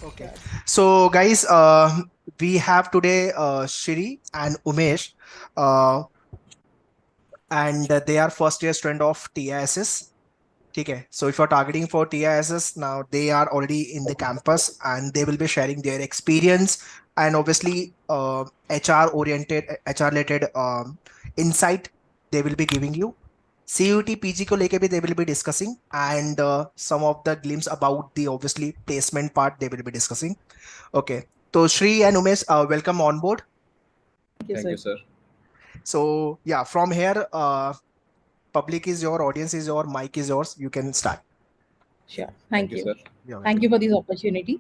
Okay. Sure. So, guys, we have today Shri and Umesh, uh, and they are first year student of TISS. Okay. So, if you're targeting for TISS now, they are already in the campus and they will be sharing their experience and obviously HR oriented, HR related insight they will be giving you. CUT PG को लेके भी they will be discussing and some of the glimpse about the obviously placement part they will be discussing. Okay. So Shri and Umesh, welcome on board. Thank you, Thank sir. you, sir. So yeah, from here, public is your audience is your mic is yours. You can start. Sure. Thank Thank you, you. sir. You're Thank welcome. you for this opportunity.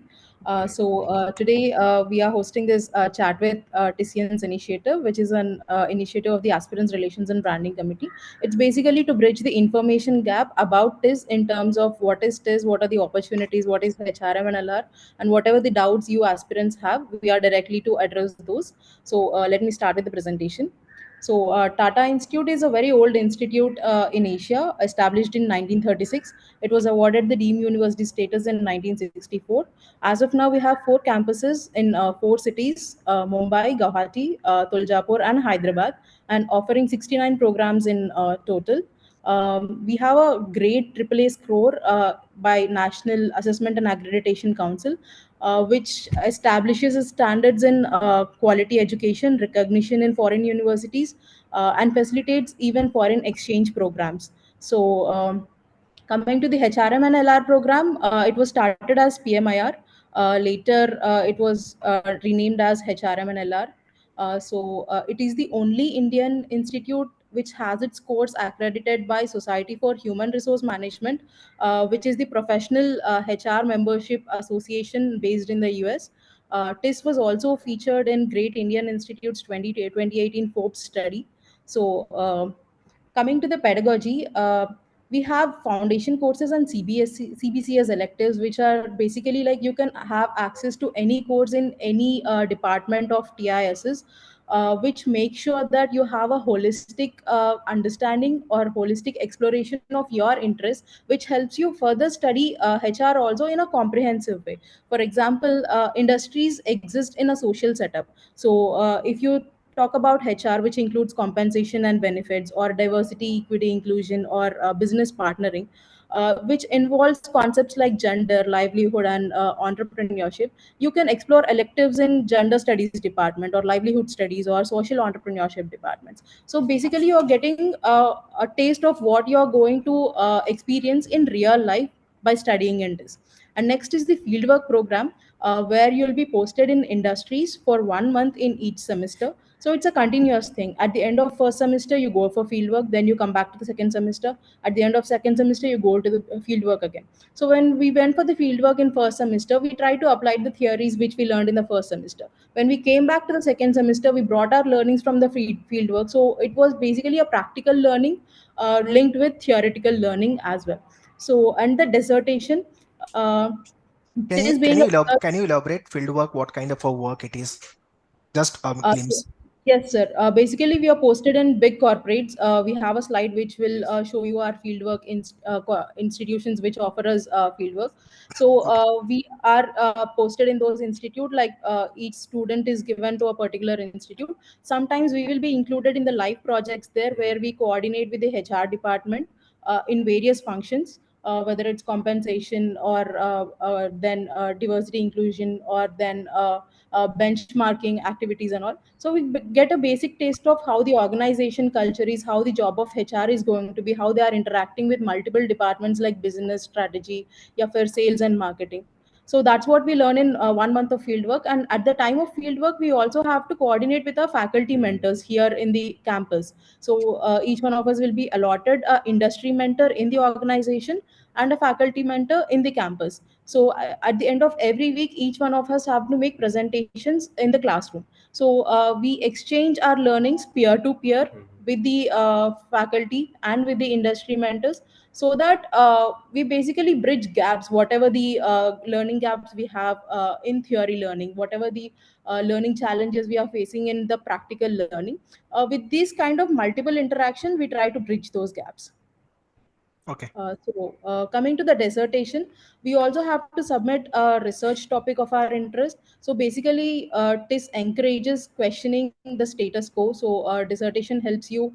Today we are hosting this chat with Tissians initiative, which is an initiative of the Aspirants Relations and Branding Committee. It's basically to bridge the information gap about TISS in terms of what is TISS, what are the opportunities, what is HRM and LR, and whatever the doubts you aspirants have, we are directly to address those. So let me start with the presentation. So, Tata Institute is a very old institute in Asia, established in 1936. It was awarded the deemed university status in 1964. As of now, we have four campuses in four cities: Mumbai, Guwahati, Tuljapur, and Hyderabad, and offering 69 programs in total. We have a grade AAA score by National Assessment and Accreditation Council, which establishes standards in quality education, recognition in foreign universities, and facilitates even foreign exchange programs. So, coming to the HRM and LR program, it was started as PMIR. Later, it was renamed as HRM and LR. It is the only Indian institute which has its course accredited by Society for Human Resource Management, which is the professional HR membership association based in the US. TISS was also featured in Great Indian Institute's 2018 Forbes study. So, coming to the pedagogy, we have foundation courses and CBC as electives, which are basically like you can have access to any course in any department of TISs, which make sure that you have a holistic understanding or holistic exploration of your interests, which helps you further study HR also in a comprehensive way. For example, industries exist in a social setup. So, if you talk about HR, which includes compensation and benefits, or diversity, equity, inclusion, or business partnering, which involves concepts like gender, livelihood, and entrepreneurship. You can explore electives in gender studies department or livelihood studies or social entrepreneurship departments. So basically, you're getting a taste of what you're going to experience in real life by studying in this. And next is the fieldwork program, where you'll be posted in industries for 1 month in each semester. So it's a continuous thing. At the end of first semester, you go for fieldwork, then you come back to the second semester. At the end of second semester, you go to the fieldwork again. So when we went for the fieldwork in first semester, we tried to apply the theories which we learned in the first semester. When we came back to the second semester, we brought our learnings from the fieldwork. So it was basically a practical learning linked with theoretical learning as well. So, and the dissertation, uh, Can you this can being you a can you elaborate field work? What kind of a work it is? Just So, glimpse. yes, sir. Basically, we are posted in big corporates. We have a slide which will show you our fieldwork institutions which offer us fieldwork. So Okay. we are posted in those institute. Like each student is given to a particular institute. Sometimes we will be included in the live projects there, where we coordinate with the HR department in various functions. Whether it's compensation or then diversity inclusion or then benchmarking activities and all. So we get a basic taste of how the organization culture is, how the job of HR is going to be, how they are interacting with multiple departments like business strategy, yeah, for sales and marketing. So that's what we learn in 1 month of fieldwork. And at the time of fieldwork, we also have to coordinate with our faculty mentors here in the campus. So each one of us will be allotted a industry mentor in the organization and a faculty mentor in the campus. So at the end of every week, each one of us have to make presentations in the classroom. So we exchange our learnings peer to peer with the faculty and with the industry mentors, so that we basically bridge gaps, whatever the learning gaps we have in theory learning, whatever the learning challenges we are facing in the practical learning. With this kind of multiple interaction, we try to bridge those gaps. Okay. Coming to the dissertation, we also have to submit a research topic of our interest. So basically, TISS encourages questioning the status quo. So dissertation helps you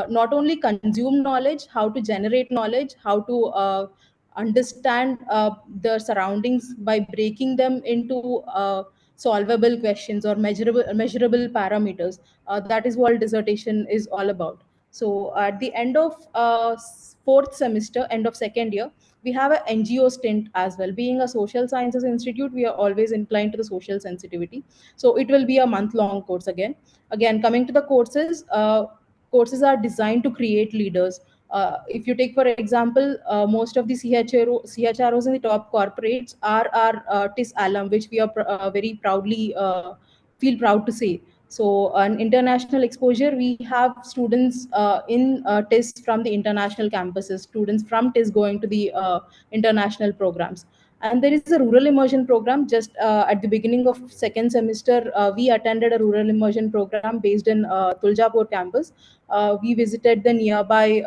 not only consume knowledge, how to generate knowledge, how to understand the surroundings by breaking them into solvable questions or measurable parameters. That is what dissertation is all about. So at the end of fourth semester, end of second year, we have an NGO stint as well. Being a social sciences institute, we are always inclined to the social sensitivity. So it will be a month-long course again. Again, coming to the courses, courses are designed to create leaders. If you take, for example, most of the CHROs in the top corporates are our TISS alum, which we are very proudly feel proud to say. So, an international exposure, we have students in TISS from the international campuses, students from TISS going to the international programs. And there is a rural immersion program. Just at the beginning of second semester, we attended a rural immersion program based in Tuljapur campus. We visited the nearby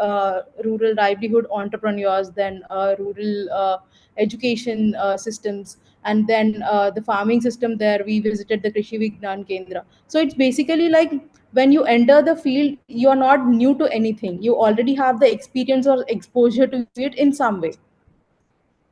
rural livelihood entrepreneurs, then rural education systems, and then the farming system there. We visited the Krishi Vignan Kendra. So it's basically like when you enter the field, you are not new to anything. You already have the experience or exposure to it in some way.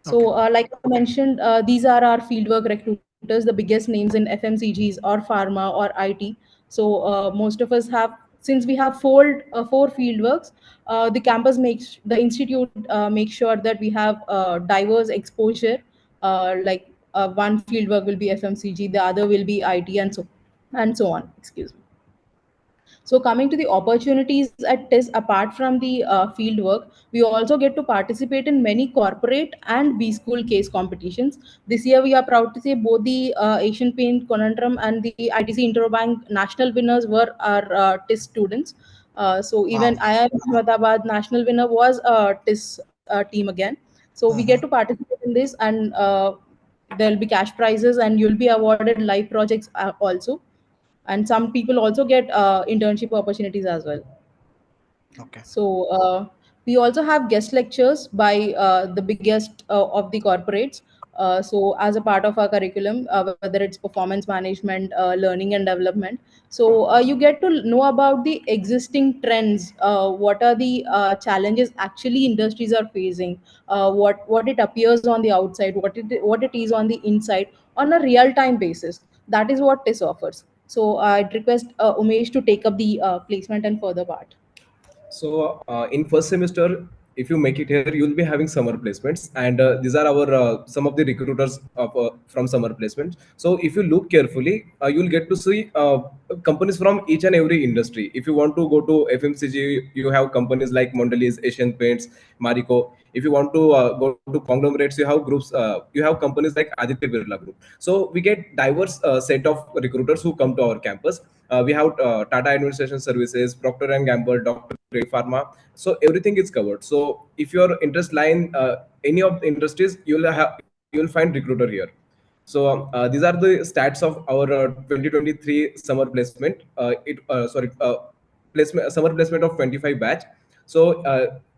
Okay. So, like I mentioned, these are our fieldwork recruiters, the biggest names in FMCGs or pharma or IT. So, most of us have, since we have four fieldworks, the campus makes, the institute makes sure that we have diverse exposure. One fieldwork will be FMCG, the other will be IT, and so on. Excuse me. So coming to the opportunities at TISS, apart from the field work, we also get to participate in many corporate and B school case competitions. This year, we are proud to say both the Asian Paint Conundrum and the ITC Interbank national winners were our TISS students. So Wow. even IIM Ahmedabad national winner was a TISS team again. So we get to Mm-hmm. participate in this, and there will be cash prizes, and you'll be awarded live projects also, and some people also get internship opportunities as well. Okay. So we also have guest lectures by the biggest of the corporates. So as a part of our curriculum, whether it's performance management, learning and development. So you get to know about the existing trends. What are the challenges actually industries are facing? What it appears on the outside, what it is on the inside on a real time basis. That is what TISS offers. So I'd request Umesh to take up the placement and further part. So in first semester, if you make it here, you'll be having summer placements, and these are our some of the recruiters from summer placements. So if you look carefully, you'll get to see companies from each and every industry. If you want to go to FMCG, you have companies like Mondelez, Asian Paints, Marico. If you want to go to conglomerates, you have groups. You have companies like Aditya Birla Group. So we get diverse set of recruiters who come to our campus. We have Tata Administration Services, Procter and Gamble, Dr. Pharma. So everything is covered. So if your interest lie in any of the industries, you'll find recruiter here. So these are the stats of our 2023 summer placement. Placement summer placement of 25 batch. So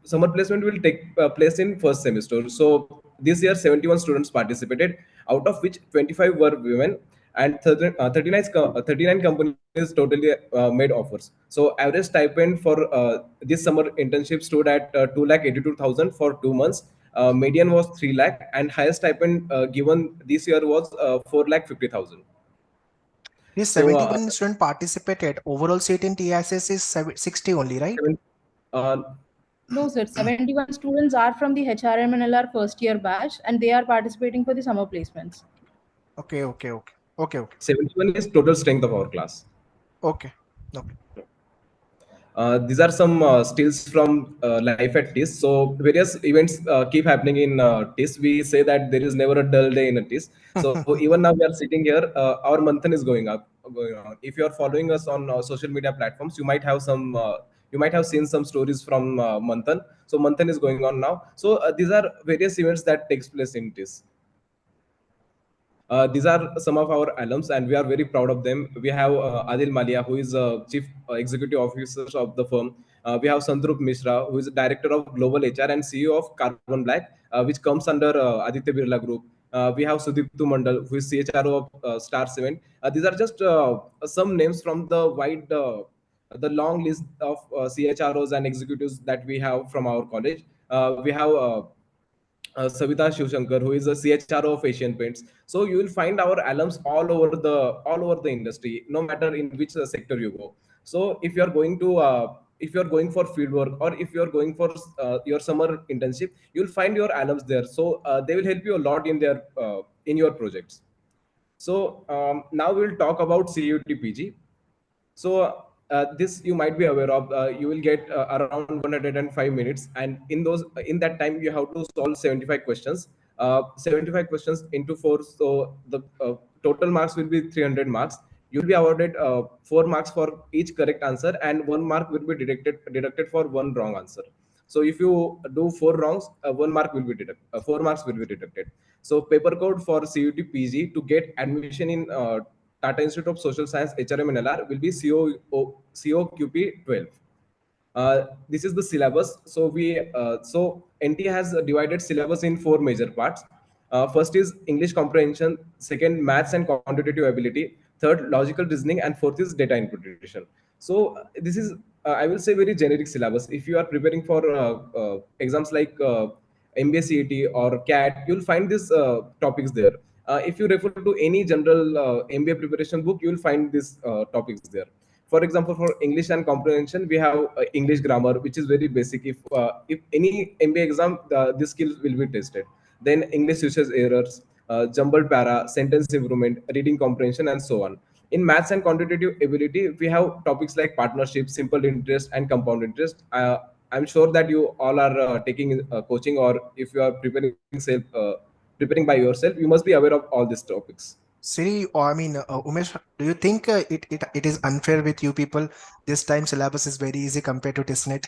summer placement will take place in first semester. So this year 71 students participated, out of which 25 were women, and 39 companies totally made offers. So average stipend for this summer internship stood at 2,82,000 for 2 months. Median was 3 lakh, and highest stipend given this year was 4,50,000. This So 71 student participated. Overall seat in TISS is 60 only, right? seven, uh, No, sir. 71 students are from the HRM-LR first year batch, and they are participating for the summer placements. Okay, okay, okay. Okay, okay. 71 is total strength of our class. Okay. Okay. These are some stills from life at TISS. So various events keep happening in TISS. We say that there is never a dull day in a TISS. So even now we are sitting here, our manthan is going on. If you are following us on social media platforms, you might have seen some stories from manthan. So manthan is going on now. So these are various events that takes place in TISS. These are some of our alums, and we are very proud of them. We have Adil Malia, who is Chief Executive Officer of the firm. We have Sandrup Mishra, who is Director of Global HR and CEO of Carbon Black, which comes under Aditya Birla Group. We have Sudiptu Mandal, who is CHRO of Star 7. These are just some names from the long list of CHROs and executives that we have from our college. We have Savita Shivshankar, who is a CHRO of Asian Paints. So you will find our alums all over the industry, no matter in which sector you go. So if you're going for fieldwork, or if you're going for your summer internship, you'll find your alums there. So they will help you a lot in your projects. So now we'll talk about CUT PG. So this you might be aware of. You will get around 105 minutes, and in that time you have to solve 75 questions. 75 questions into 4, so the total marks will be 300 marks. You'll be awarded 4 marks for each correct answer, and 1 mark will be deducted for one wrong answer. So if you do 4 wrongs, 1 mark will be deducted. 4 marks will be deducted. So paper code for CUT PG to get admission in Tata Institute of Social Science HRM-LR will be COQP 12. This is the syllabus. So NT has divided syllabus in 4 major parts. First is English comprehension, second maths and quantitative ability, third logical reasoning, and fourth is data interpretation. So this is I will say very generic syllabus. If you are preparing for exams like MBA CET or CAT, you'll find these topics there. If you refer to any general MBA preparation book, you will find these topics there. For example, for English and comprehension, we have English grammar, which is very basic. If any MBA exam, this skill will be tested. Then English usage errors, jumbled para, sentence improvement, reading comprehension, and so on. In maths and quantitative ability, we have topics like partnership, simple interest, and compound interest. I'm sure that you all are taking coaching, or if you are preparing by yourself, you must be aware of all these topics. Siri, or I mean, Umesh, do you think it is unfair with you people? This time syllabus is very easy compared to testnet.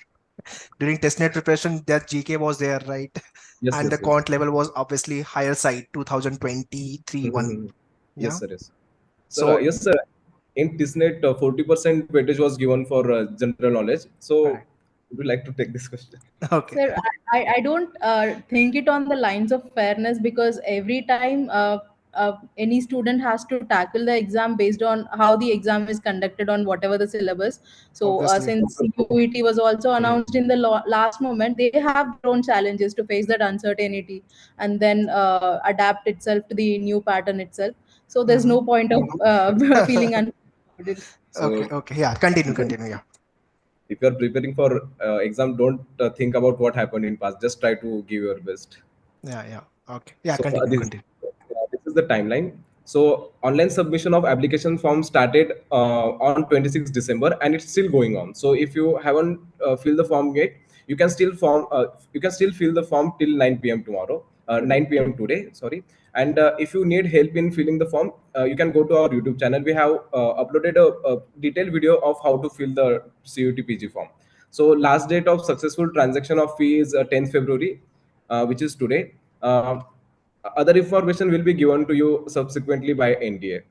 During testnet preparation, that GK was there, right? Yes, And yes, the yes. quant level was obviously higher side, 2023 one. Mhm. Yeah. Yes, sir. Yes. Sir, So yes, sir. In TISSnet, 40% weightage was given for general knowledge. So, correct. would you like to take this question? Okay. Sir, I don't think it on the lines of fairness, because every time any student has to tackle the exam based on how the exam is conducted on whatever the syllabus. So Obviously. since CUET was also announced in the last moment, they have their own challenges to face that uncertainty and then adapt itself to the new pattern itself. So there's no point of feeling uncertain. Okay. So, Okay. Yeah. Continue. don't- Continue. Yeah. if you're preparing for exam, don't think about what happened in past. Just try to give your best. Yeah. Yeah. Okay. Yeah. So Continue. Continue. this is the timeline. So online submission of application form started on 26 December, and it's still going on. So if you haven't filled the form yet, you can still fill the form till 9 p.m. tomorrow, 9 p.m. today. Sorry. And if you need help in filling the form, you can go to our YouTube channel. We have uploaded a detailed video of how to fill the CUT PG form. So last date of successful transaction of fee is 10th February, which is today. Other information will be given to you subsequently by NDA.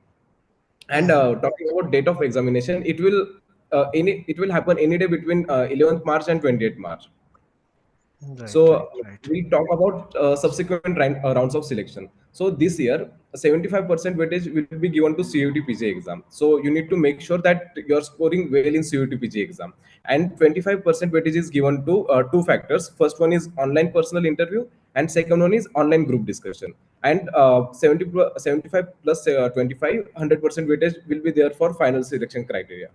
And talking about date of examination, it will happen any day between 11th March and 28th March. Right. So Right. Right. we talk about subsequent rounds of selection. So this year, 75% weightage will be given to CUT PG exam. So you need to make sure that you're scoring well in CUT PG exam. And 25% weightage is given to two factors. First one is online personal interview, and second one is online group discussion. And 75 plus 25, 100% weightage will be there for final selection criteria.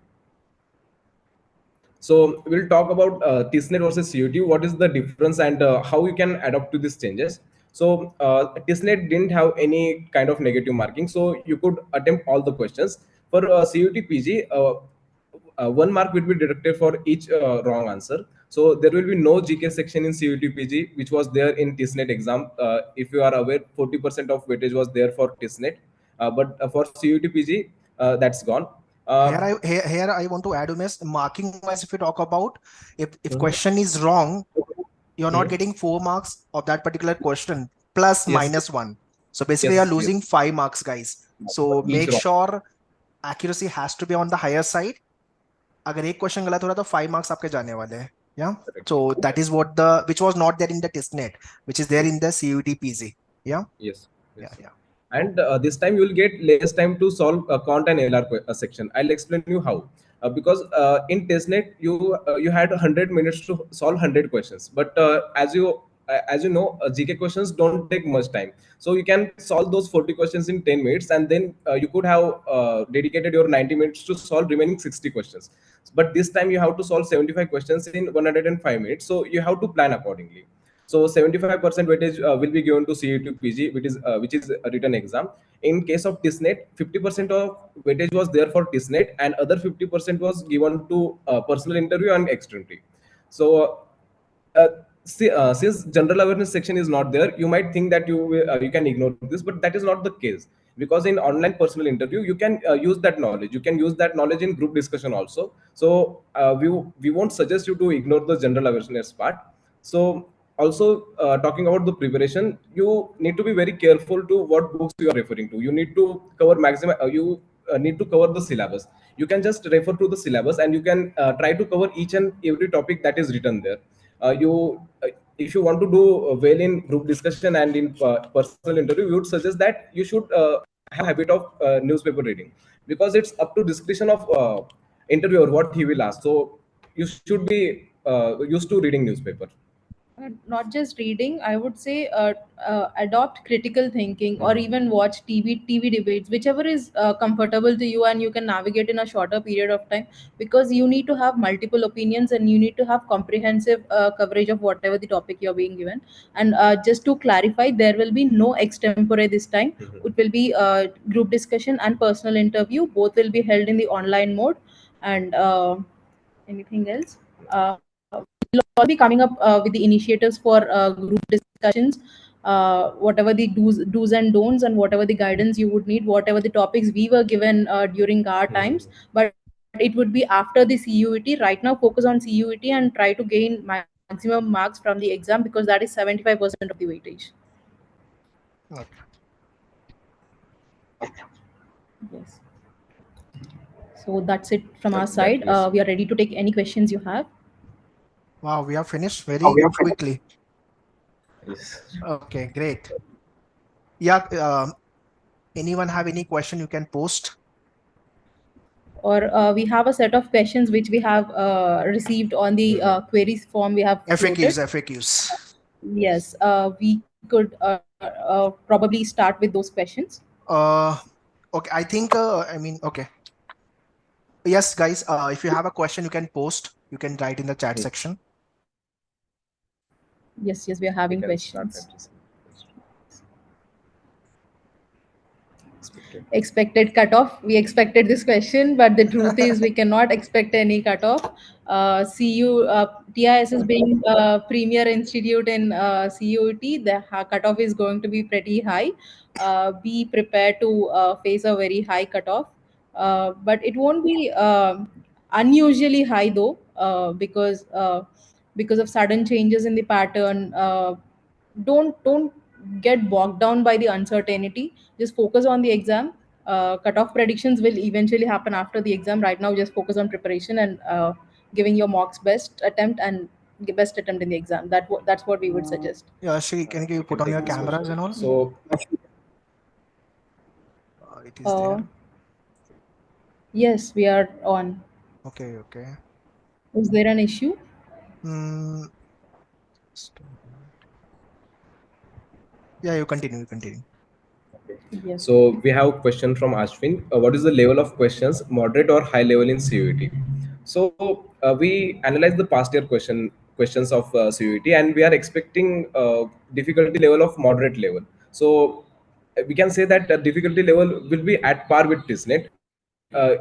So we'll talk about TISSnet versus CUT. What is the difference, and how you can adapt to these changes? So TISSnet didn't have any kind of negative marking, so you could attempt all the questions. For CUT PG, 1 mark will be deducted for each wrong answer. So there will be no GK section in CUT PG, which was there in TISSnet exam. If you are aware, 40% of weightage was there for TISSnet, but for CUT PG, that's gone. Here I want to add, Umesh, marking wise, if you talk about, if question is wrong, you're not getting 4 marks of that particular question plus Yes. minus 1. So basically, you're Yes, yes. losing 5 marks, guys. So Each make wrong. sure accuracy has to be on the higher side. अगर एक question गलत हो रहा है तो 5 marks आपके जाने वाले हैं. Yeah. Correct. So that is what the which was not there in the test net, which is there in the CUT PG. Yeah. Yes. Yeah. Yes. Yeah. And this time you will get less time to solve count and LR section. I'll explain you how. Because in testnet you had 100 minutes to solve 100 questions, but as you know, GK questions don't take much time, so you can solve those 40 questions in 10 minutes, and then you could have dedicated your 90 minutes to solve remaining 60 questions. But this time you have to solve 75 questions in 105 minutes, so you have to plan accordingly. So 75% weightage will be given to CET PG, which is a written exam. In case of TISSNet, 50% of weightage was there for TISSNet, and other 50% was given to personal interview and externity. So uh, since general awareness section is not there, you might think that you can ignore this, but that is not the case, because in online personal interview you can use that knowledge. You can use that knowledge in group discussion also. So we won't suggest you to ignore the general awareness part. So also talking about the preparation, you need to be very careful to what books you are referring to. You need to cover maximum. You need to cover the syllabus. You can just refer to the syllabus, and you can try to cover each and every topic that is written there. You If you want to do well in group discussion and in personal interview, we would suggest that you should have habit of newspaper reading, because it's up to discretion of interviewer what he will ask. So you should be used to reading newspaper. Not just reading, I would say adopt critical thinking, or Mhm. even watch TV debates, whichever is comfortable to you and you can navigate in a shorter period of time, because you need to have multiple opinions and you need to have comprehensive coverage of whatever the topic you're being given. And just to clarify, there will be no extempore this time. Mhm. It will be group discussion and personal interview. Both will be held in the online mode. And anything else? We'll also be coming up with the initiatives for group discussions, whatever the do's and don'ts, and whatever the guidance you would need, whatever the topics we were given during our times. Mhm. But it would be after the CUET. Right now, focus on CUET and try to gain maximum marks from the exam, because that is 75% of the weightage. Okay. Yes. So that's it from our That side. yes. We are ready to take any questions you have. Wow, we have finished very quickly. Yes. Okay, great. Yeah. Anyone have any question you can post? Or we have a set of questions which we have received on the Mhm. queries form we have FAQs, floated. FAQs. Yes, we could probably start with those questions. Uh, okay. I think. I mean, okay. Yes, guys. If you have a question, you can post. You can write in the chat Mhm. section. Yes, yes, we are We having can start questions. addressing. Expected. Expected cutoff. We expected this question, but the truth is we cannot expect any cutoff. TIS is being a premier institute in CUT. The cutoff is going to be pretty high. Be prepared to face a very high cutoff, but it won't be unusually high though, because of sudden changes in the pattern. Don't get bogged down by the uncertainty. Just focus on the exam. Cutoff predictions will eventually happen after the exam. Right now, just focus on preparation and giving your mocks best attempt and the best attempt in the exam. That's what we would suggest. Yeah, Shri, can you We put can on take your this cameras question. and all? So It is there. uh, yes, we are on. Okay, okay. Is there an issue? Mm, just a moment. Yeah, you continue. You continue. okay. Yes. So we have a question from Ashwin. What is the level of questions, moderate or high level in CUET? So we analyze the past year questions of CUET, and we are expecting difficulty level of moderate level. So we can say that the difficulty level will be at par with TISSNet.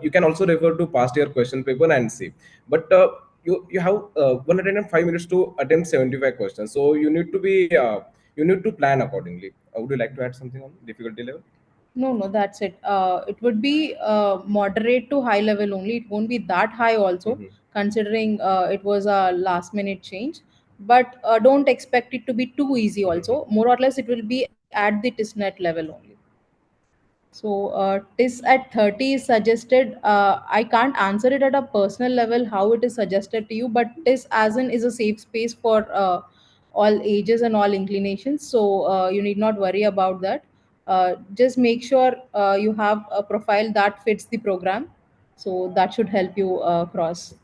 You can also refer to past year question paper and see. But you have 105 minutes to attempt 75 questions. So you need to plan accordingly. Would you like to add something on difficulty level? No, no, that's it. It would be moderate to high level only. It won't be that high also, Mhm. considering it was a last minute change. But don't expect it to be too easy Mhm. also. More or less, it will be at at the TISSNet level only. So TISS at 30 is suggested. I can't answer it at a personal level how it is suggested to you, but TISS as in is a safe space for all ages and all inclinations. So you need not worry about that. Just make sure you have a profile that fits the program. So that should help you cross.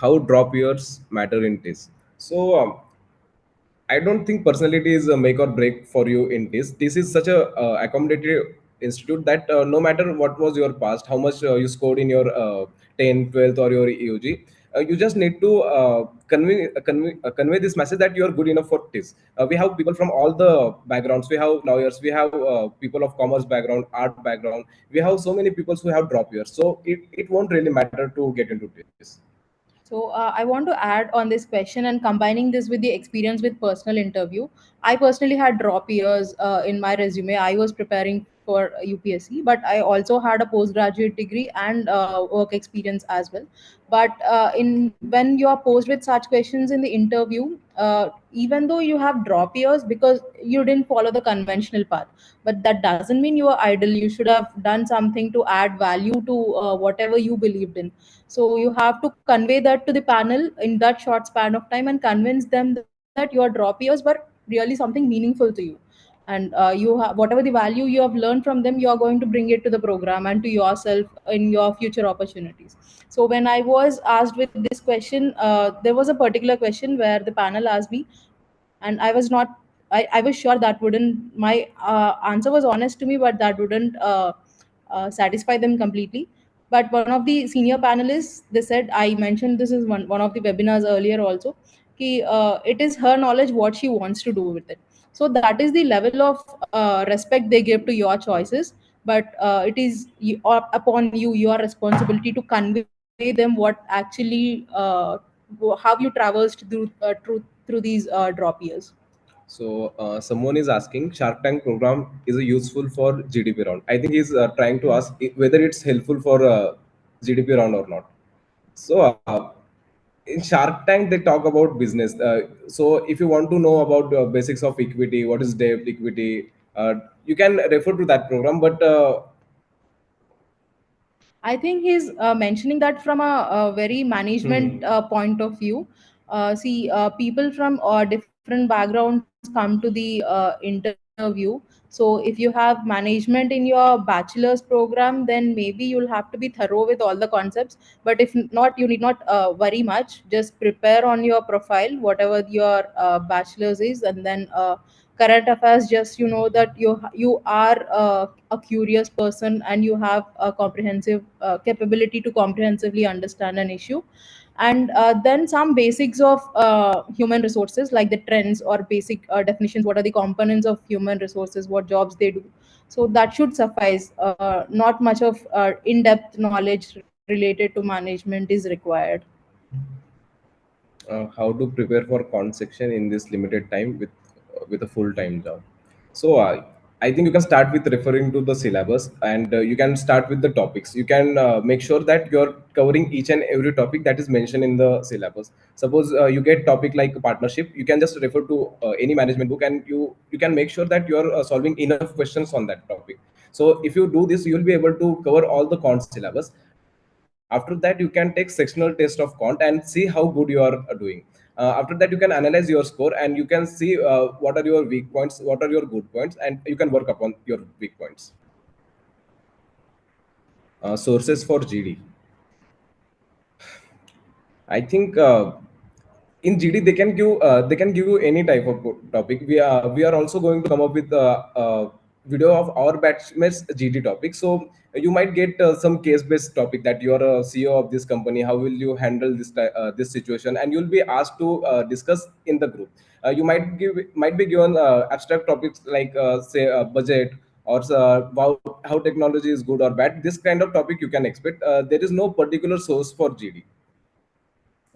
How drop years matter in TISS. So I don't think personality is a make or break for you in this. This is such a accommodative institute that no matter what was your past, how much you scored in your 10th, 12th or your EUG, you just need to convey this message that you are good enough for this. We have people from all the backgrounds. We have lawyers. We have people of commerce background, art background. We have so many people who have drop years. So it won't really matter to get into this. So I want to add on this question and combining this with the experience with personal interview. I personally had drop years in my resume. I was preparing for UPSC, but I also had a postgraduate degree and work experience as well. But in when you are posed with such questions in the interview, even though you have drop years because you didn't follow the conventional path, but that doesn't mean you are idle. You should have done something to add value to whatever you believed in. So you have to convey that to the panel in that short span of time and convince them that your drop years were really something meaningful to you. And you have whatever the value you have learned from them, you are going to bring it to the program and to yourself in your future opportunities. So when I was asked with this question, there was a particular question where the panel asked me, and I was sure that wouldn't my answer was honest to me, but that wouldn't satisfy them completely. But one of the senior panelists, they said, I mentioned this is one of the webinars earlier also, it is her knowledge what she wants to do with it. So that is the level of respect they give to your choices. But it is upon you, your responsibility to convey them what actually how you traversed through these drop years. So someone is asking, Shark Tank program is useful for GDP round. I think he's trying to ask whether it's helpful for GDP round or not. So in Shark Tank, they talk about business. So if you want to know about basics of equity, what is debt, equity, you can refer to that program. But I think he's mentioning that from a very management hmm, point of view. See, people from different backgrounds come to the interview. So, if you have management in your bachelor's program, then maybe you'll have to be thorough with all the concepts. But if not, you need not worry much. Just prepare on your profile, whatever your bachelor's is, and then current affairs. Just that you are a curious person and you have a comprehensive capability to comprehensively understand an issue. And then some basics of human resources, like the trends or basic definitions, what are the components of human resources, what jobs they do. So that should suffice. Not much of in-depth knowledge related to management is required. how to prepare for con section in this limited time with a full time job. So I think you can start with referring to the syllabus, and you can start with the topics. You can make sure that you're covering each and every topic that is mentioned in the syllabus. Suppose you get topic like partnership, you can just refer to any management book, and you can make sure that you're solving enough questions on that topic. So if you do this, you'll be able to cover all the con syllabus. After that, you can take sectional test of quant and see how good you are doing. After that, you can analyze your score and you can see what are your weak points, what are your good points, and you can work upon your weak points. Sources for GD. I think in GD they can give you any type of topic. We are also going to come up with a video of our batchmates GD topic. So you might get some case based topic that you are a CEO of this company. How will you handle this situation? And you'll be asked to discuss in the group. You might be given abstract topics like say budget or how technology is good or bad. This kind of topic you can expect. There is no particular source for GD.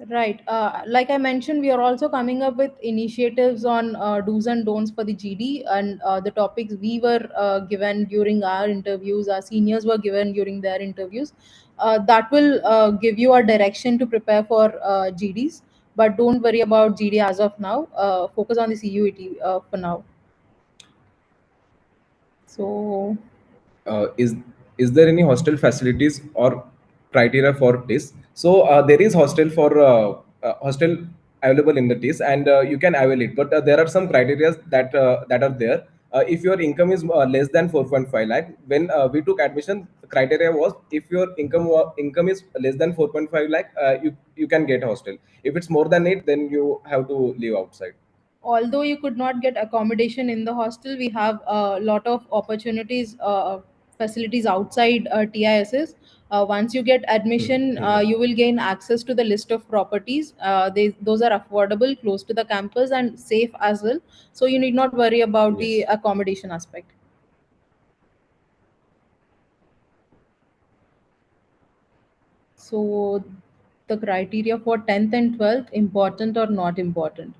Right. Like I mentioned, we are also coming up with initiatives on do's and don'ts for the GD, and the topics we were given during our interviews, our seniors were given during their interviews. That will give you a direction to prepare for GDs. But don't worry about GD as of now. Focus on the CUET for now. So Is there any hostel facilities or criteria for TISS? So there is hostel available in the TISS, and you can avail it. But there are some criteria that are there. If your income is less than 4.5 lakh, when we took admission, the criteria was if your income is less than 4.5 lakh, you can get hostel. If it's more than it, then you have to live outside. although you could not get accommodation in the hostel, we have a lot of opportunities, facilities outside TISs. Once you get admission, you will gain access to the list of properties. Those are affordable, close to the campus, and safe as well. So you need not worry about the Yes. accommodation aspect. So the criteria for 10th and 12th, important or not important?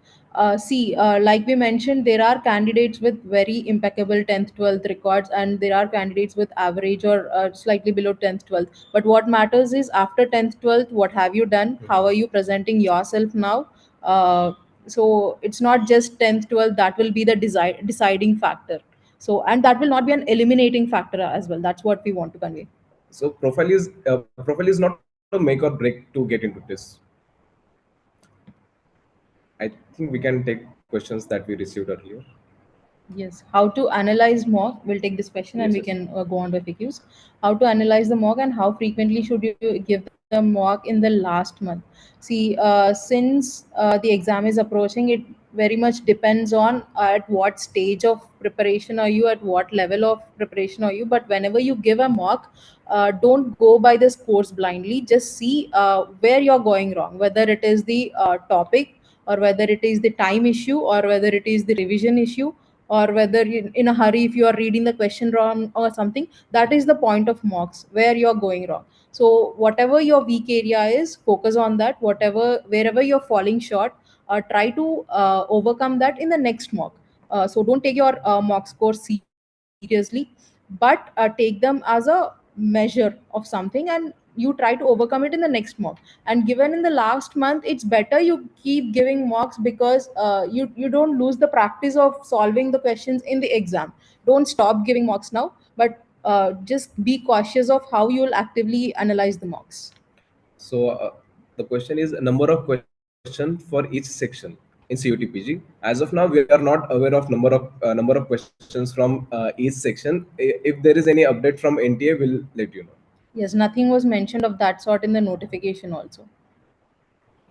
See, like we mentioned, there are candidates with very impeccable 10th, 12th records, and there are candidates with average or slightly below 10th, 12th. But what matters is after 10th, 12th, what have you done? How are you presenting yourself now? So it's not just 10th, 12th that will be the deciding factor. So, and that will not be an eliminating factor as well. That's what we want to convey. So profile is not a make or break to get into this. I think we can take questions that we received earlier. Yes, how to analyze mock? We'll take this question and Yes, we yes. can go on to FAQs. How to analyze the mock and how frequently should you give the mock in the last month? See, since the exam is approaching, it very much depends on at what stage of preparation are you, at what level of preparation are you. But whenever you give a mock, don't go by the scores blindly. Just see where you're going wrong, whether it is the topic, or whether it is the time issue, or whether it is the revision issue, or whether in a hurry if you are reading the question wrong or something. That is the point of mocks, where you're going wrong. So whatever your weak area is, focus on that. Whatever, wherever you're falling short, try to overcome that in the next mock. So don't take your mock scores seriously, but take them as a measure of something, and you try to overcome it in the next mock. And given in the last month, it's better you keep giving mocks, because you don't lose the practice of solving the questions in the exam. Don't stop giving mocks now, but just be cautious of how you will actively analyze the mocks. So the question is number of questions for each section in CUTPG. As of now, we are not aware of number of questions from each section. If there is any update from NTA, we'll let you know. Yes, nothing was mentioned of that sort in the notification also.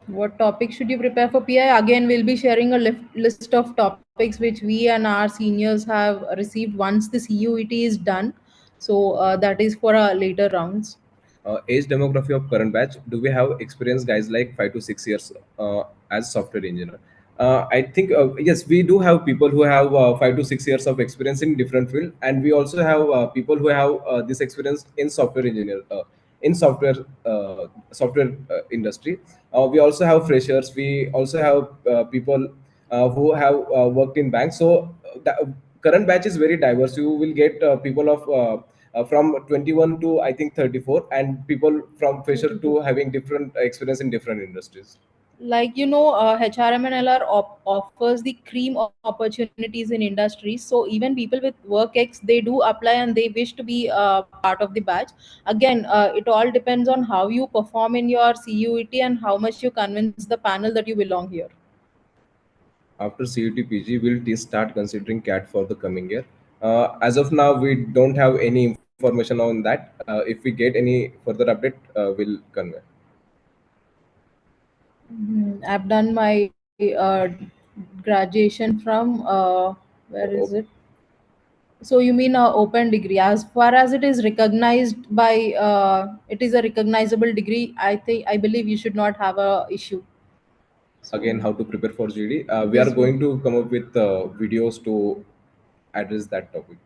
What topic should you prepare for PI? Again, we'll be sharing a list of topics which we and our seniors have received once the CUET is done. So that is for our later rounds. Age demography of current batch. Do we have experienced guys like 5 to 6 years as software engineer? I think yes, we do have people who have 5 to 6 years of experience in different field, and we also have people who have this experience in software engineer in software industry. We also have freshers. We also have people who have worked in banks. So the current batch is very diverse. You will get people of from 21 to I think 34, and people from fresher 32. to having different experience in different industries. Like HRM and LR offers the cream opportunities in industries. So even people with work X, they do apply and they wish to be part of the batch. Again, it all depends on how you perform in your CUET and how much you convince the panel that you belong here. After CUTPG, will TISS start considering CAT for the coming year? As of now, we don't have any information on that. If we get any further update, we'll convey. I've done my graduation from where is it? Oh, So you mean a open degree? As far as it is recognized by, it is a recognizable degree. I believe you should not have a issue. again, So how to prepare for GD? We are yes, going to come up with videos to address that topic.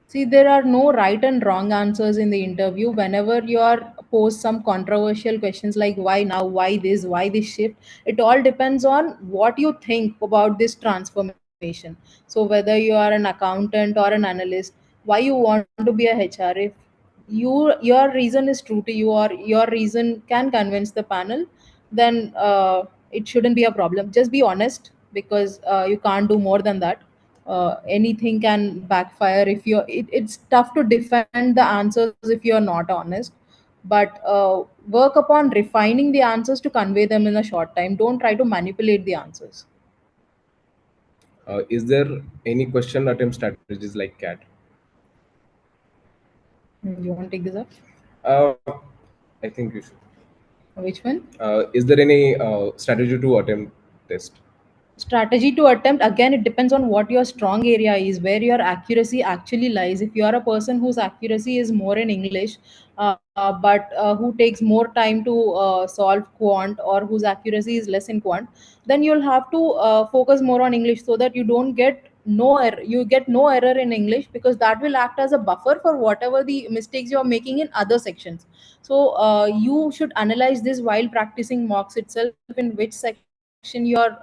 see, there are no right and wrong answers in the interview. Whenever you are posed some controversial questions like why now, why this shift, it all depends on what you think about this transformation. So whether you are an accountant or an analyst, why you want to be a HR, if your reason is true to you, or your reason can convince the panel, then it shouldn't be a problem. Just be honest, because you can't do more than that. anything can backfire if it's tough to defend the answers if you're not honest. But work upon refining the answers to convey them in a short time. Don't try to manipulate the answers. Is there any question attempt strategies like CAT? You want to take this up? Uh, I think you should. Which one? Is there any strategy to attempt test? Strategy to attempt, again, it depends on what your strong area is, where your accuracy actually lies. If you are a person whose accuracy is more in English, but who takes more time to solve quant, or whose accuracy is less in quant, then you'll have to focus more on English, so that you don't get no error. You get no error in English, because that will act as a buffer for whatever the mistakes you're making in other sections. So you should analyze this while practicing mocks itself, in which section you're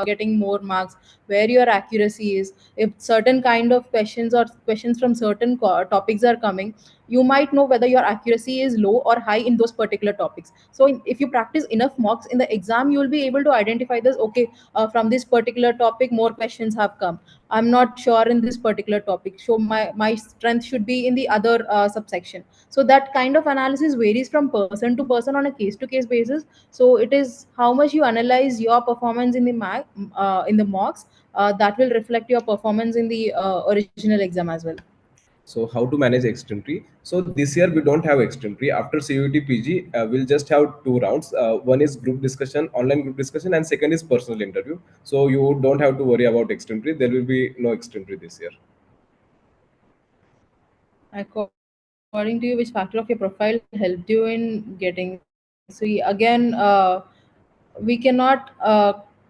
getting more marks, where your accuracy is. If certain kind of questions, or questions from certain topics are coming, you might know whether your accuracy is low or high in those particular topics. So if you practice enough mocks in the exam, you will be able to identify this. Okay, from this particular topic more questions have come. I'm not sure in this particular topic, so my strength should be in the other subsection. So that kind of analysis varies from person to person on a case to case basis. So it is how much you analyze your performance in the in the mocks, that will reflect your performance in the original exam as well. So how to manage extreme? So this year we don't have extreme. After CUT PG, we'll just have two rounds. One is group discussion, online group discussion, and second is personal interview. So you don't have to worry about extreme. There will be no extreme this year. According to you, which factor of your profile helped you in getting? See, again, we cannot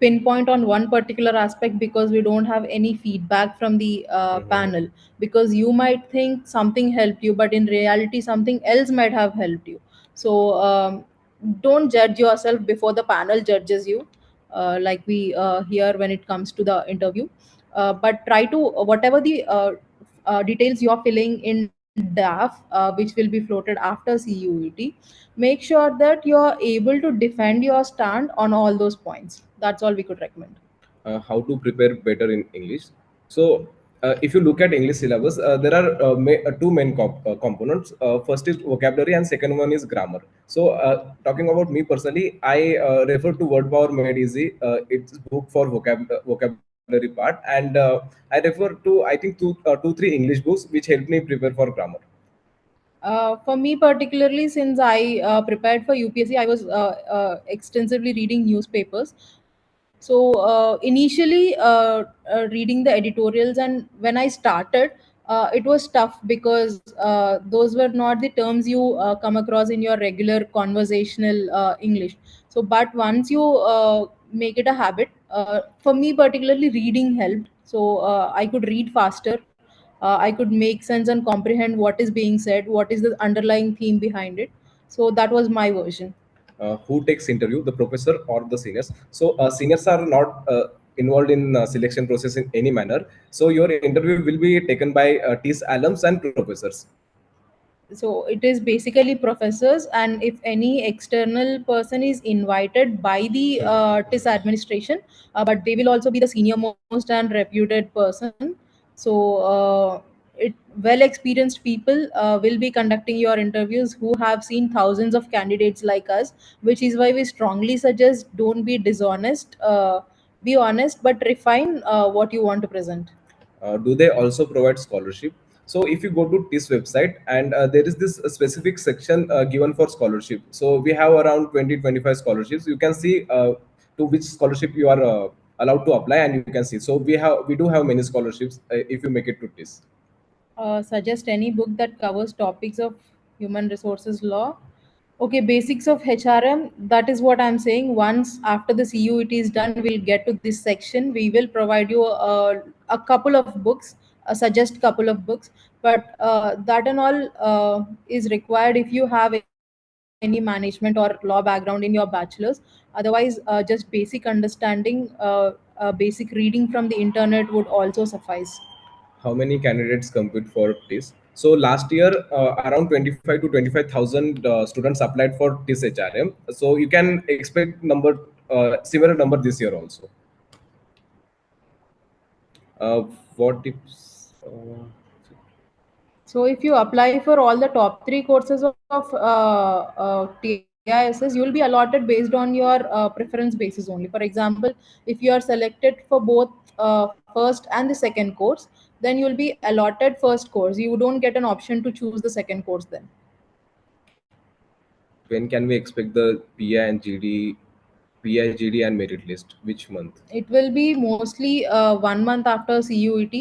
pinpoint on one particular aspect, because we don't have any feedback from the Mhm. panel. Because you might think something helped you, but in reality something else might have helped you. So don't judge yourself before the panel judges you, like we hear when it comes to the interview. But try to, whatever the details you're filling in DAF, which will be floated after CUET, make sure that you're able to defend your stand on all those points. That's all we could recommend. How to prepare better in English. So, if you look at English syllabus, there are two main components. First is vocabulary, and second one is grammar. So, talking about me personally, I refer to Word Power Made Easy. It's book for vocabulary part, and I refer to, I think, two, three English books which help me prepare for grammar. For me, particularly, since I prepared for UPSC, I was extensively reading newspapers. So initially, reading the editorials, and when I started, it was tough, because those were not the terms you come across in your regular conversational English. So, but once you make it a habit, for me particularly, reading helped. So I could read faster. I could make sense and comprehend what is being said, what is the underlying theme behind it. So that was my version. Who takes interview, the professor or the seniors? So seniors are not involved in selection process in any manner. So your interview will be taken by TISS alums and professors. So it is basically professors, and if any external person is invited by the TISS administration, but they will also be the senior most and reputed person. So it well experienced people will be conducting your interviews, who have seen thousands of candidates like us, which is why we strongly suggest, don't be dishonest, be honest, but refine what you want to present. Do they also provide scholarship? So if you go to TISS website, and there is this specific section given for scholarship. So we have around 20-25 scholarships. You can see to which scholarship you are allowed to apply, and you can see. So we do have many scholarships if you make it to TISS. Suggest any book that covers topics of human resources law. Okay, basics of HRM. That is what I'm saying. Once after the CUET is done, we'll get to this section. We will provide you a couple of books, suggest couple of books, but that and all is required if you have any management or law background in your bachelor's. Otherwise, just basic understanding, basic reading from the internet would also suffice. How many candidates compete for TISS? So last year, around 25 to 25,000 students applied for TISS HRM. So you can expect similar number this year also. What if? So if you apply for all the top three courses of TISS, you'll be allotted based on your preference basis only. For example, if you are selected for both first and the second course, then you'll be allotted first course. You don't get an option to choose the second course then. When can we expect the PI and GD, PI, GD, and merit list? Which month? It will be mostly 1 month after CUET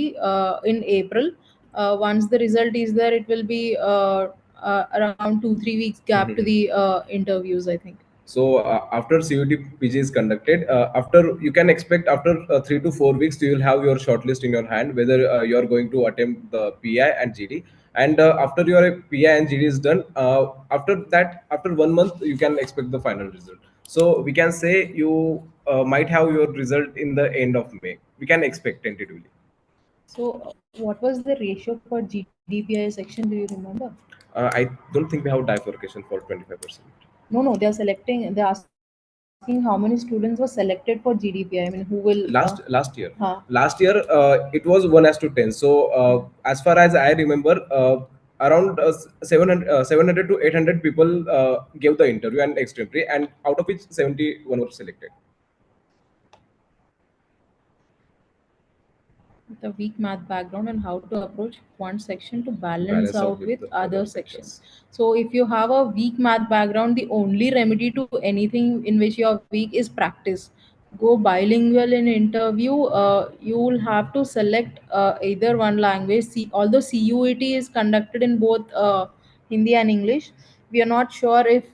in April. Once the result is there, it will be around 2-3 weeks gap to the interviews, I think. So after CUT PG is conducted, after you can expect after 3 to 4 weeks, you will have your shortlist in your hand whether you are going to attempt the PI and GD. And after your PI and GD is done, after that, after 1 month, you can expect the final result. So we can say you might have your result in the end of May. We can expect tentatively. So, what was the ratio for GDPI section? Do you remember? I don't think we have bifurcation for 25%. No, no, they are selecting. They're asking how many students were selected for GDPI. I mean, who will? Last year, Huh. it was 1:10. So as far as I remember, around 700 to 800 people gave the interview and extempore, and out of which 71 were selected. The weak math background and how to approach one section to balance Balance out out with with the other other sections. sections. So if you have a weak math background, the only remedy to anything in which you are weak is practice. Go bilingual in interview. You will have to select either one language. See, although CUET is conducted in both Hindi and English, we are not sure if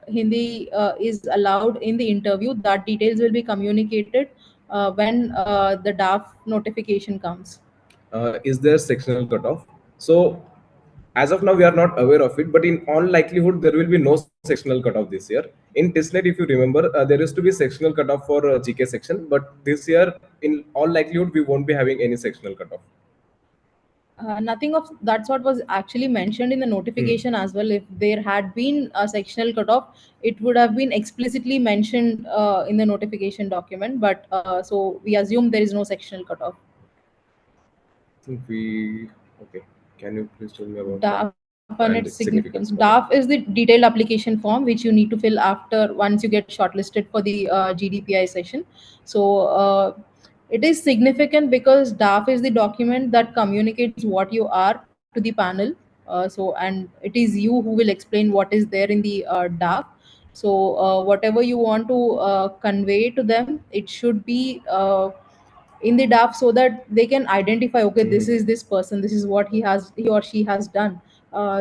Hindi is allowed in the interview. That details will be communicated when the DAF notification comes. Is there sectional cutoff? So as of now, we are not aware of it, but in all likelihood, there will be no sectional cutoff this year. In TISSNet, if you remember, there used to be sectional cutoff for GK section, but this year, in all likelihood, we won't be having any sectional cutoff. Nothing of that sort was actually mentioned in the Hmm. notification as well. If there had been a sectional cutoff, it would have been explicitly mentioned in the notification document. But so we assume there is no sectional cutoff. I think we okay. Can you please tell me about that DAF and its and significance. significance for DAF that? is the detailed application form which you need to fill after once you get shortlisted for the GDPI session. So it is significant because DAF is the document that communicates what you are to the panel. And it is you who will explain what is there in the DAF. So whatever you want to convey to them, it should be in the DAF so that they can identify, okay, this is this person, this is what he or she has done,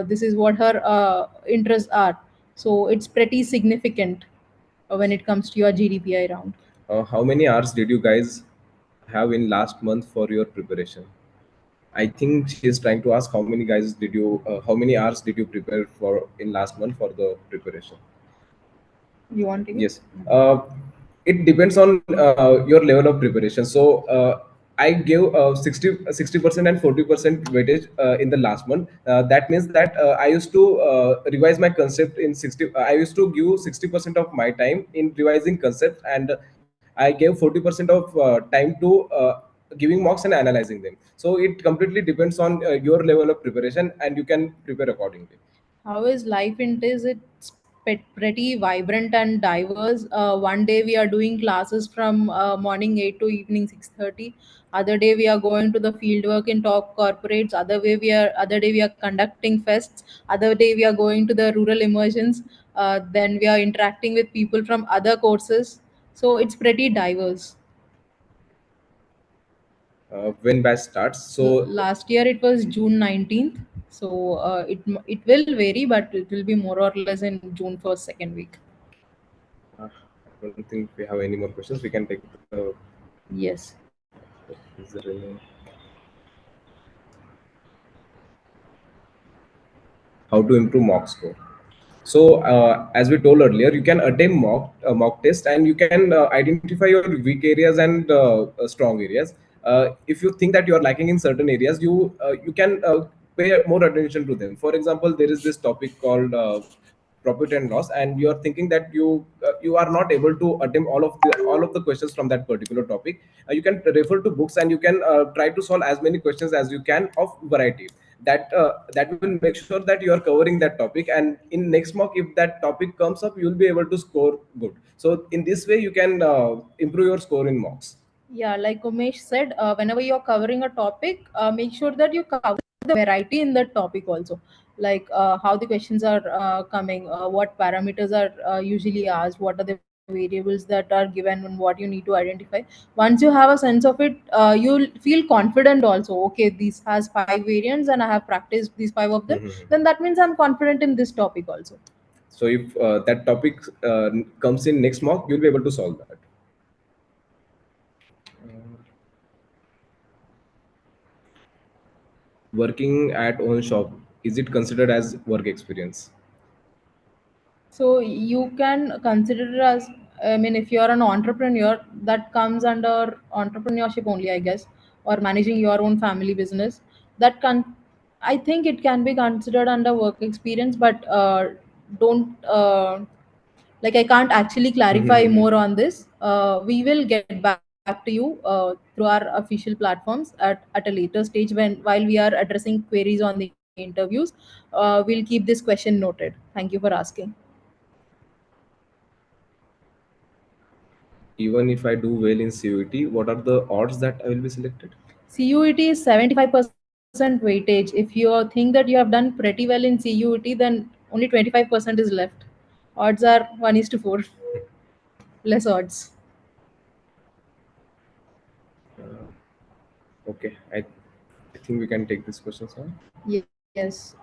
this is what her interests are. So it's pretty significant when it comes to your GDPI round. How many hours did you guys have in last month for your preparation? I think she is trying to ask how many hours did you prepare for in last month for the preparation? You want to take it? Yes. It depends on your level of preparation. So I gave 60% and 40% weightage in the last month. That means that I used to revise my concept in 60. I used to give 60% of my time in revising concepts, and I gave 40% of time to giving mocks and analyzing them. So it completely depends on your level of preparation, and you can prepare accordingly. How is life in TISS? It's pretty vibrant and diverse. One day we are doing classes from morning 8 to evening 6:30. Other day we are going to the fieldwork in top corporates. Other day we are conducting fests. Other day we are going to the rural immersions. Then we are interacting with people from other courses. So it's pretty diverse. When batch starts. So Last year it was June 19th. So it will vary, but it will be more or less in June 1st, second week. I don't think we have any more questions. We can take the. Yes. Is there any? How to improve mock score? So as we told earlier, you can attempt mock test, and you can identify your weak areas and strong areas. If you think that you are lacking in certain areas, you can pay more attention to them. For example, there is this topic called profit and loss, and you are thinking that you are not able to attempt all of the questions from that particular topic, you can refer to books, and you can try to solve as many questions as you can of variety. That will make sure that you are covering that topic, and in next mock, if that topic comes up, you'll be able to score good. So in this way you can improve your score in mocks. Yeah, like Umesh said, whenever you're covering a topic, make sure that you cover the variety in that topic also, like how the questions are coming, what parameters are usually asked, what are the variables that are given, and what you need to identify. Once you have a sense of it, you'll feel confident also. Okay, this has five variants and I have practiced these five of them, Mhm. then that means I'm confident in this topic also. So if that topic comes in next mock, you'll be able to solve that. Working at own shop, is it considered as work experience? So you can consider it as, I mean, if you're an entrepreneur, that comes under entrepreneurship only, I guess, or managing your own family business. That can, I think it can be considered under work experience, but don't like I can't actually clarify more on this. We will get back to you through our official platforms at a later stage, while we are addressing queries on the interviews. We'll keep this question noted. Thank you for asking. Even if I do well in CUT, what are the odds that I will be selected? CUET is 75% weightage. If you think that you have done pretty well in CUET, then only 25% is left. Odds are 1:4, less odds. Okay, I think we can take this question, sir. Yes.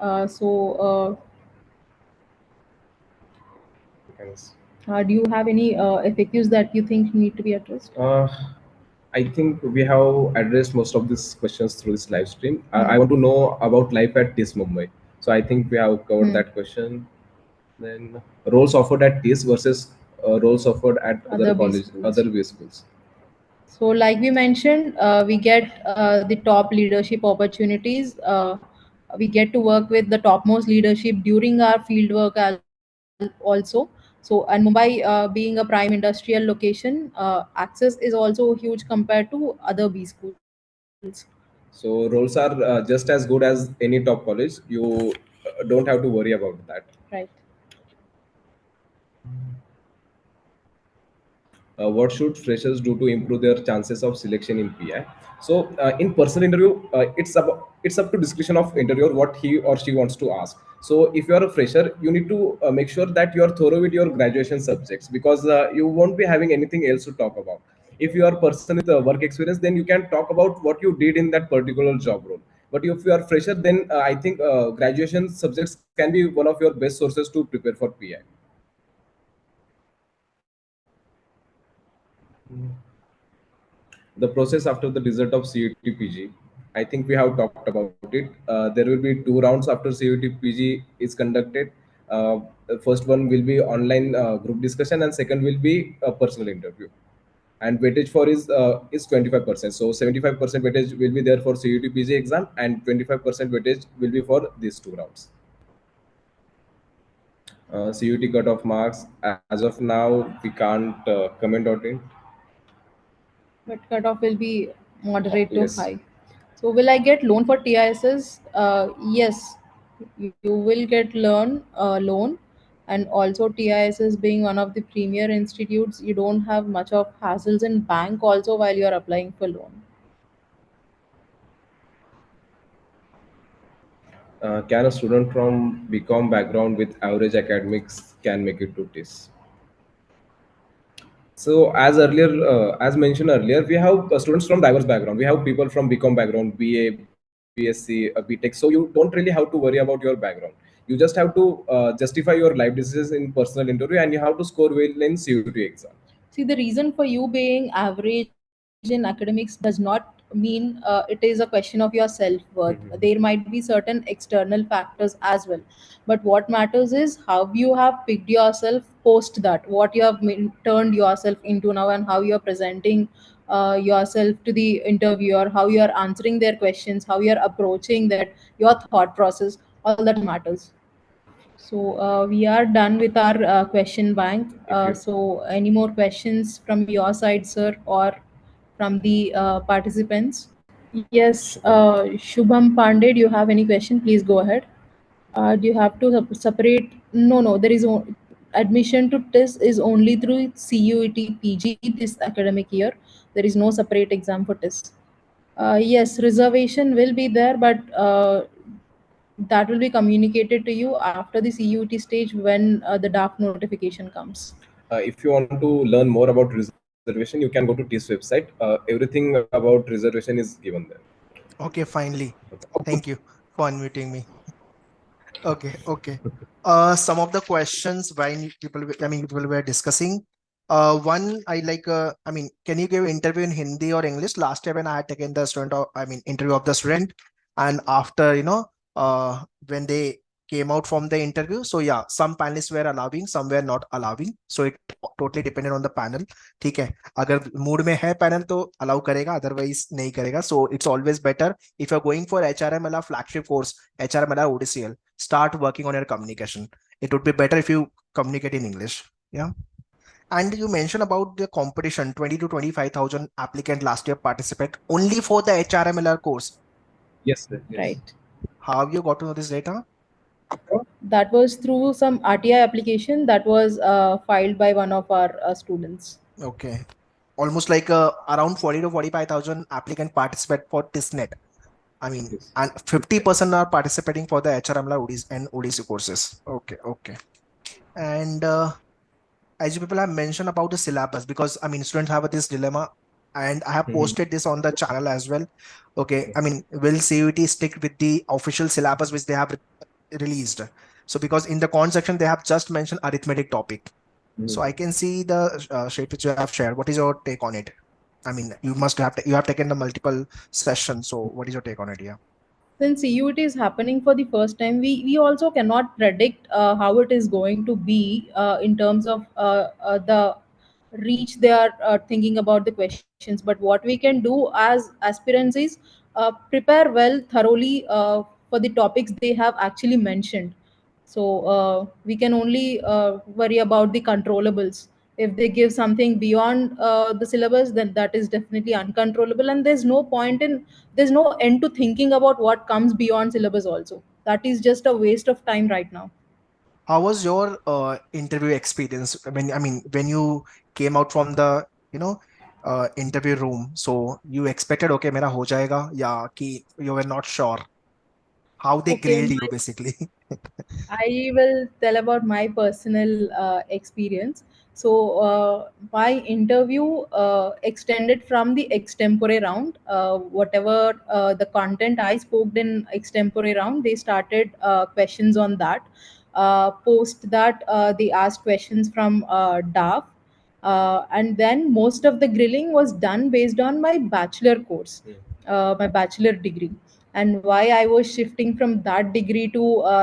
Thanks. Do you have any FAQs that you think need to be addressed? Uh, I think we have addressed most of these questions through this live stream. I Hmm. want to know about life at TISS Mumbai. So I think we have covered Hmm. that question. Then roles offered at TISS versus roles offered at other Other B college, other schools. B schools. So, like we mentioned, we get the top leadership opportunities. We get to work with the topmost leadership during our field work also. So, and Mumbai being a prime industrial location, access is also huge compared to other B schools. So roles are just as good as any top college. You don't have to worry about that. Right. What should freshers do to improve their chances of selection in PI? So in personal interview, it's up to discretion of interviewer what he or she wants to ask. So if you are a fresher, you need to make sure that you are thorough with your graduation subjects, because you won't be having anything else to talk about. If you are a person with work experience, then you can talk about what you did in that particular job role. But if you are fresher, then I think graduation subjects can be one of your best sources to prepare for PI. The process after the result of CUT-PG, I think we have talked about it. There will be two rounds after CUT-PG is conducted. The first one will be online group discussion, and second will be a personal interview. And weightage for is 25%. So 75% weightage will be there for CUT-PG exam, and 25% weightage will be for these two rounds. CUT cutoff marks, as of now we can't comment on it. But cutoff will be moderate to Yes. high. So will I get loan for TISs? Yes, you will get loan, and also TISs being one of the premier institutes, you don't have much of hassles in bank also while you are applying for loan. Can a student from BCom background with average academics can make it to TISS? So as mentioned earlier, we have students from diverse background. We have people from BCom background, BA, BSc, BTech. So you don't really have to worry about your background. You just have to justify your life decisions in personal interview, and you have to score well in CUT exam. See, the reason for you being average in academics does not mean it is a question of your self worth. There might be certain external factors as well. But what matters is how you have picked yourself post that, what you have turned yourself into now, and how you are presenting yourself to the interviewer, how you are answering their questions, how you are approaching that, your thought process, all that matters. So we are done with our question bank. So any more questions from your side, sir, or from the participants? Yes, Shubham Pandey, do you have any question? Please go ahead. Do you have to separate? No, no. There is admission to TISS is only through CUET PG this academic year. There is no separate exam for TISS. Yes, reservation will be there, but that will be communicated to you after the CUT stage when the draft notification comes. If you want to learn more about reservation, you can go to TISS website. Everything about reservation is given there. Okay, finally. Thank you for unmuting me. Okay, okay. Some of the questions when people were discussing. One I like. Can you give interview in Hindi or English? Last time when I had taken the interview of the student, and after when they came out from the interview, so yeah, some panelists were allowing, some were not allowing. So it totally depended on the panel. ठीक है, अगर mood में है panel तो allow करेगा, otherwise नहीं करेगा. So it's always better if you're going for HRM-LR flagship course, HRM-LR ODCL. Start working on your communication. It would be better if you communicate in English. Yeah. And you mentioned about the competition, 20 to 25,000 applicant last year participate only for the HRMLR course. Yes, sir. Yes. Right. How have you got to know this data? That was through some RTI application that was filed by one of our students. Okay. Almost like around 40 to 45,000 applicant participate for TISSNet. I mean, Yes. and 50% are participating for the HRMLR ODs and ODC courses. Okay, okay. And as you people have mentioned about the syllabus, because I mean students have this dilemma, and I have posted this on the channel as well. Okay, I mean, will CUT stick with the official syllabus which they have released? So because in the con section they have just mentioned arithmetic topic, so I can see the sheet which you have shared. What is your take on it? I mean, you must have you have taken the multiple sessions, so what is your take on it? Yeah. Since CUT is happening for the first time, we also cannot predict how it is going to be in terms of the reach they are thinking about the questions. But what we can do as aspirants is prepare well thoroughly for the topics they have actually mentioned. So we can only worry about the controllables. If they give something beyond the syllabus, then that is definitely uncontrollable, and there's no end to thinking about what comes beyond syllabus also. That is just a waste of time right now. How was your interview experience when when you came out from the interview room? So you expected okay, मेरा हो जाएगा, या कि you were not sure? How they Okay, grilled you basically? I will tell about my personal experience. So, my interview extended from the extempore round. Whatever the content I spoke in extempore round, they started questions on that. Post that, they asked questions from DAF. And then most of the grilling was done based on my bachelor course, my bachelor degree, and why I was shifting from that degree to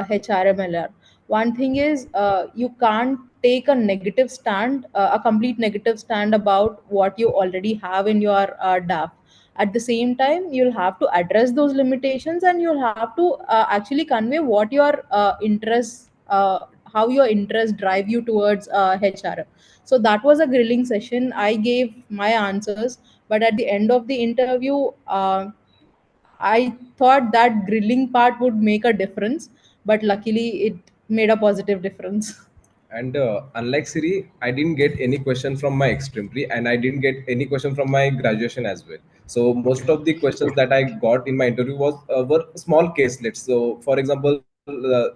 HRMLR. One thing is, you can't take a negative stand, a complete negative stand about what you already have in your DAF. At the same time, you'll have to address those limitations, and you'll have to actually convey what your interests, how your interests drive you towards HRM. So that was a grilling session. I gave my answers, but at the end of the interview, I thought that grilling part would make a difference, but luckily it made a positive difference. And unlike Siri, I didn't get any question from my extremely, and I didn't get any question from my graduation as well. So most Okay. of the questions that I got in my interview was were small caselets. So for example,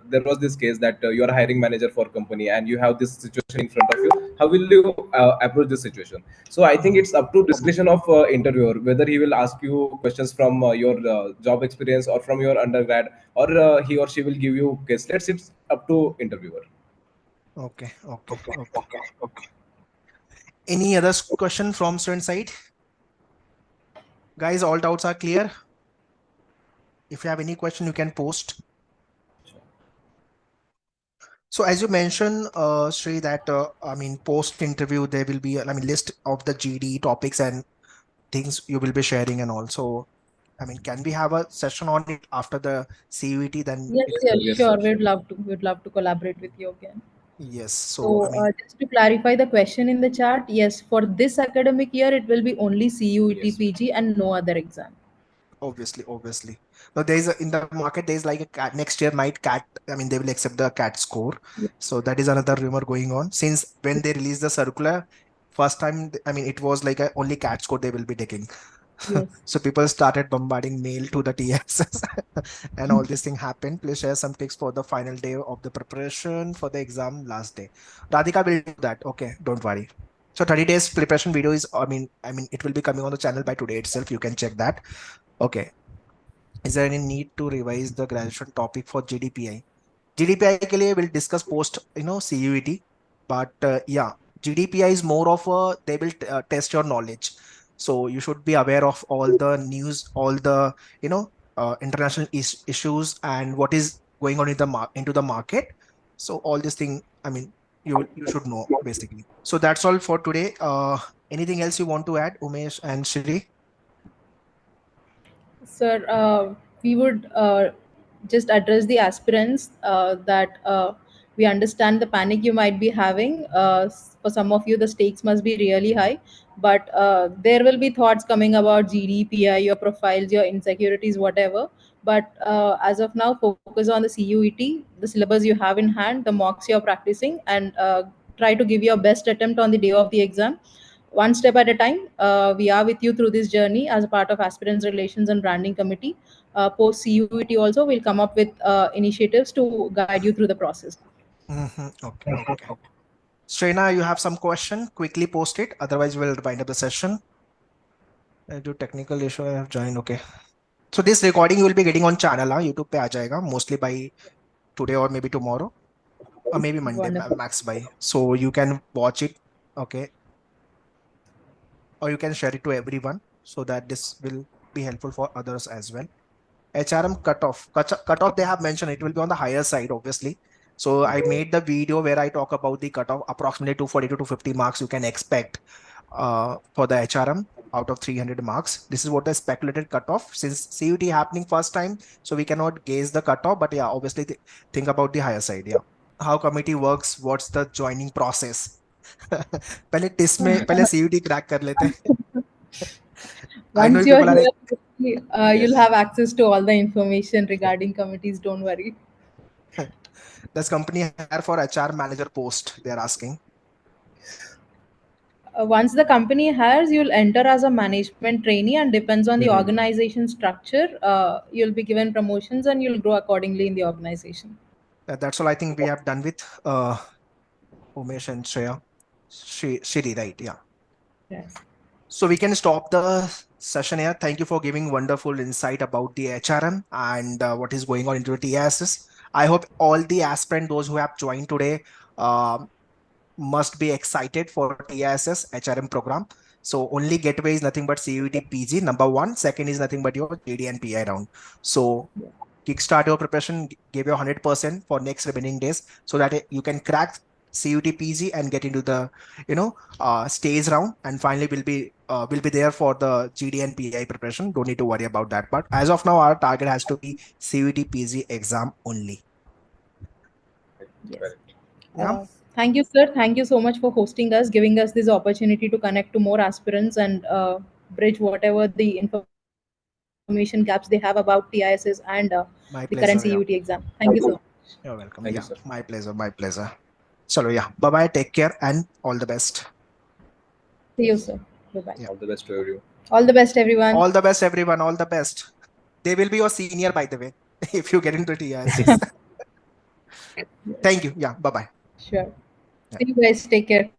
there was this case that you are a hiring manager for a company and you have this situation in front of you. How will you approach this situation? So I think Mhm. it's up to discretion of interviewer whether he will ask you questions from your job experience or from your undergrad, or he or she will give you caselets. It's up to interviewer. Okay, okay, okay. Any other question from student side? Guys, all doubts are clear. If you have any question, you can post. So as you mentioned, Sri, that post interview there will be list of the GD topics and things you will be sharing, and also I mean, can we have a session on it after the CUET? Then Yes, it, yes, Yes, sure. sir. We'd love to. We'd love to collaborate with you again. yes. So I So, mean, just to clarify the question in the chat, yes, for this academic year, it will be only CUET Yes. PG and no other exam. obviously. Now there's in the market there's like a cat next year might cat. I mean, they will accept the cat score. Yes. So that is another rumor going on. Since when they released the circular, first time, I mean, it was like a only cat score they will be taking. Yes. So people started bombarding mail to the TSS and all this thing happened. Please share some tips for the final day of the preparation for the exam last day. Radhika will do that. Okay, don't worry. So 30 days preparation video is, I mean, it will be coming on the channel by today itself. You can check that. Okay. Is there any need to revise the graduation topic for GDPI? GDPI के लिए will discuss post, CUET, but yeah, GDPI is more of a they will test your knowledge, so you should be aware of all the news, all the international issues and what is going on in the into the market. So all this thing, I mean, you should know basically. So that's all for today. Anything else you want to add, Umesh and Shri? Sir, we would just address the aspirants that we understand the panic you might be having. For some of you, the stakes must be really high, but there will be thoughts coming about GDPI, your profiles, your insecurities, whatever. But as of now, focus on the CUET, the syllabus you have in hand, the mocks you're practicing, and try to give your best attempt on the day of the exam, one step at a time. We are with you through this journey as a part of Aspirants Relations and Branding Committee. Post CUET also will come up with initiatives to guide you through the process. Okay. Shrena, you have some question? Quickly post it. Otherwise, we'll wind up the session. Due to technical issue, I have joined. Okay. So this recording you will be getting on channel, YouTube पे आ जाएगा mostly by today or maybe tomorrow or maybe Monday Wonderful. max by. So you can watch it, okay, or you can share it to everyone so that this will be helpful for others as well. HRM cutoff they have mentioned it will be on the higher side, obviously. So I made the video where I talk about the cutoff approximately 240 to 250 marks you can expect for the HRM out of 300 marks. This is what the speculated cutoff since CUT happening first time, so we cannot gauge the cutoff. But yeah, obviously think about the higher side. Yeah, how committee works, what's the joining process? पहले TISS में पहले CUT crack कर लेते हैं. I know Once you you're people are here, you'll Yes. have access to all the information regarding committees. Don't worry. does company hire for HR manager post? They are asking. Once the company hires, you'll enter as a management trainee, and depends on the Mhm. organization structure, you'll be given promotions and you'll grow accordingly in the organization. That's all I think we have done with Umesh and Shreya. Shiri, right? Yeah. Yes. So we can stop the session here. Thank you for giving wonderful insight about the HRM and what is going on into the TISS. I hope all the aspirant, those who have joined today, must be excited for TISS HRM program. So only gateway is nothing but CUET PG number one. Second is nothing but your JD and PI round. So kickstart your preparation, give your 100% for next remaining days so that you can crack CUT PG and get into the stage round, and finally will be there for the GD and PI preparation. Don't need to worry about that. But as of now, our target has to be CUT PG exam only. Yes. Correct. Yeah, Thank you, sir. Thank you so much for hosting us, giving us this opportunity to connect to more aspirants and bridge whatever the information gaps they have about TISs and the current CUT my exam. pleasure. Thank Yeah, you so much. you're welcome. Thank you, Yeah, sir. my pleasure. My pleasure. So yeah, bye bye. Take care and all the best. See you, sir. Bye bye. Yeah, All the best to you. All the best, everyone. all the best, everyone. All the best. They will be your senior, by the way, if you get into TISS. Yes. Thank you. Yeah, bye bye. Sure. See you guys. Take care.